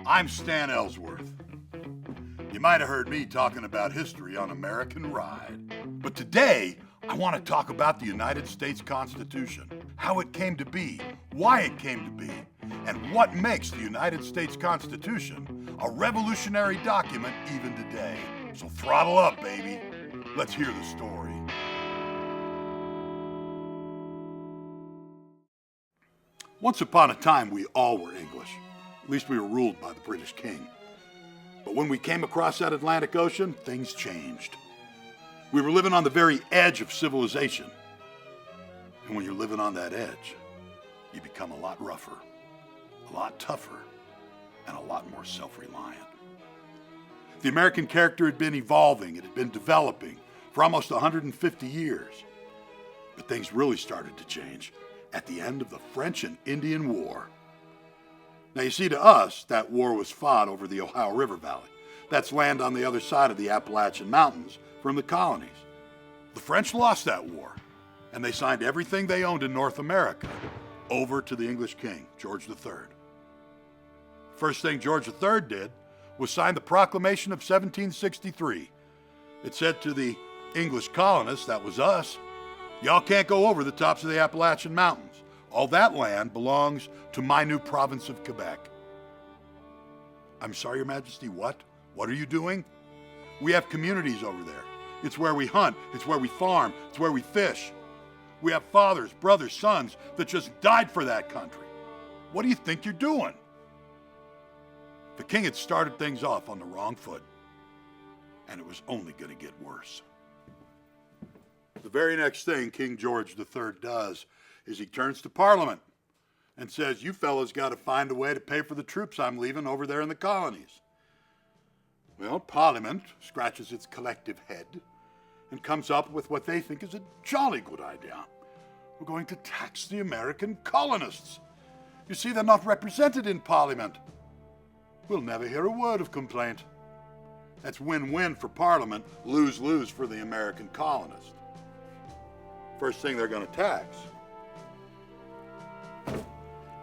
I'm Stan Ellsworth. You might have heard me talking about history on American Ride. But today, I want to talk about the United States Constitution, how it came to be, why it came to be, and what makes the United States Constitution a revolutionary document even today. So throttle up, baby. Let's hear the story. Once upon a time, we all were English. At least we were ruled by the British king. But when we came across that Atlantic Ocean, things changed. We were living on the very edge of civilization. And when you're living on that edge, you become a lot rougher, a lot tougher, and a lot more self-reliant. The American character had been evolving, it had been developing for almost 150 years. But things really started to change at the end of the French and Indian War. Now you see, to us, that war was fought over the Ohio River Valley. That's land on the other side of the Appalachian Mountains from the colonies. The French lost that war, and they signed everything they owned in North America over to the English king, George III. First thing George III did was sign the Proclamation of 1763. It said to the English colonists, that was us, y'all can't go over the tops of the Appalachian Mountains. All that land belongs to my new province of Quebec. I'm sorry, Your Majesty, what? What are you doing? We have communities over there. It's where we hunt, it's where we farm, it's where we fish. We have fathers, brothers, sons that just died for that country. What do you think you're doing? The king had started things off on the wrong foot, and it was only going to get worse. The very next thing King George III does is he turns to Parliament and says, you fellas got to find a way to pay for the troops I'm leaving over there in the colonies. Well, Parliament scratches its collective head and comes up with what they think is a jolly good idea. We're going to tax the American colonists. You see, they're not represented in Parliament. We'll never hear a word of complaint. That's win-win for Parliament, lose-lose for the American colonists. First thing they're going to tax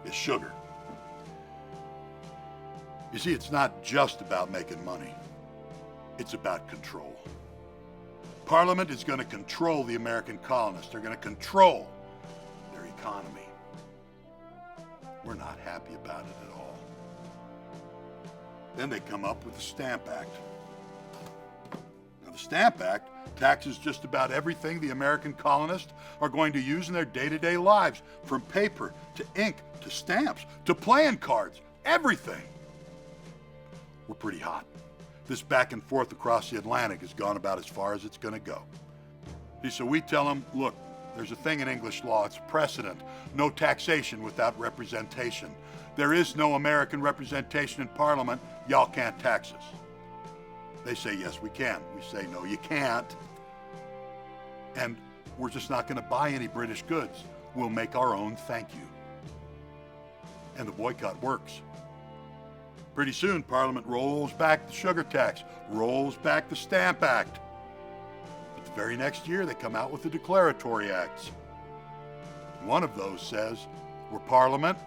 is sugar. You see, it's not just about making money. It's about control. Parliament is going to control the American colonists. They're going to control their economy. We're not happy about it at all. Then they come up with the Stamp Act. Now, the Stamp Act taxes just about everything the American colonists are going to use in their day-to-day lives, from paper to ink to stamps to playing cards, everything. We're pretty hot. This back and forth across the Atlantic has gone about as far as it's going to go. So we tell them, look, there's a thing in English law, it's precedent. No taxation without representation. There is no American representation in Parliament. Y'all can't tax us. They say, yes, we can. We say, no, you can't. And we're just not going to buy any British goods. We'll make our own, thank you. And the boycott works. Pretty soon, Parliament rolls back the sugar tax, rolls back the Stamp Act. But the very next year, they come out with the declaratory acts. One of those says, we're Parliament,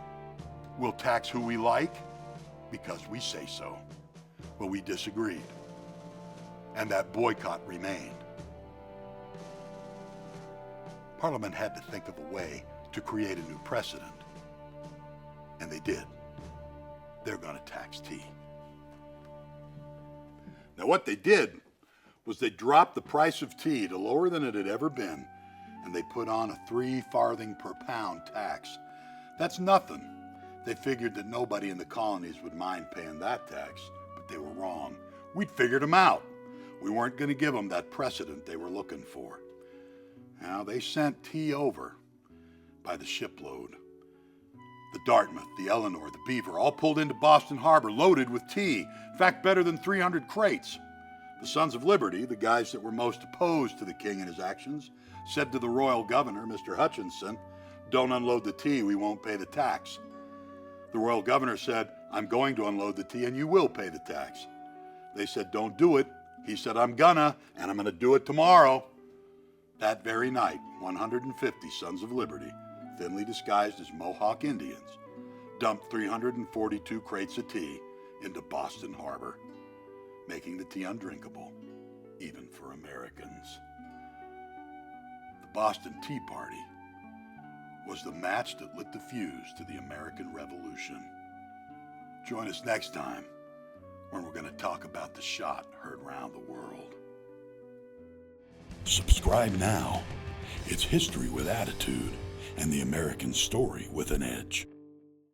we'll tax who we like because we say so. Well, we disagreed, and that boycott remained. Parliament had to think of a way to create a new precedent, and they did. They're going to tax tea. Now, what they did was they dropped the price of tea to lower than it had ever been, and they put on a 3 farthing per pound tax. That's nothing. They figured that nobody in the colonies would mind paying that tax, but they were wrong. We'd figured them out. We weren't going to give them that precedent they were looking for. Now, they sent tea over by the shipload. The Dartmouth, the Eleanor, the Beaver, all pulled into Boston Harbor loaded with tea. In fact, better than 300 crates. The Sons of Liberty, the guys that were most opposed to the king and his actions, said to the royal governor, Mr. Hutchinson, don't unload the tea, we won't pay the tax. The royal governor said, I'm going to unload the tea and you will pay the tax. They said, don't do it. He said, I'm gonna, and I'm gonna do it tomorrow. That very night, 150 Sons of Liberty, thinly disguised as Mohawk Indians, dumped 342 crates of tea into Boston Harbor, making the tea undrinkable, even for Americans. The Boston Tea Party was the match that lit the fuse to the American Revolution. Join us next time when we're going to talk about the shot heard round the world. Subscribe now. It's history with attitude and the American story with an edge.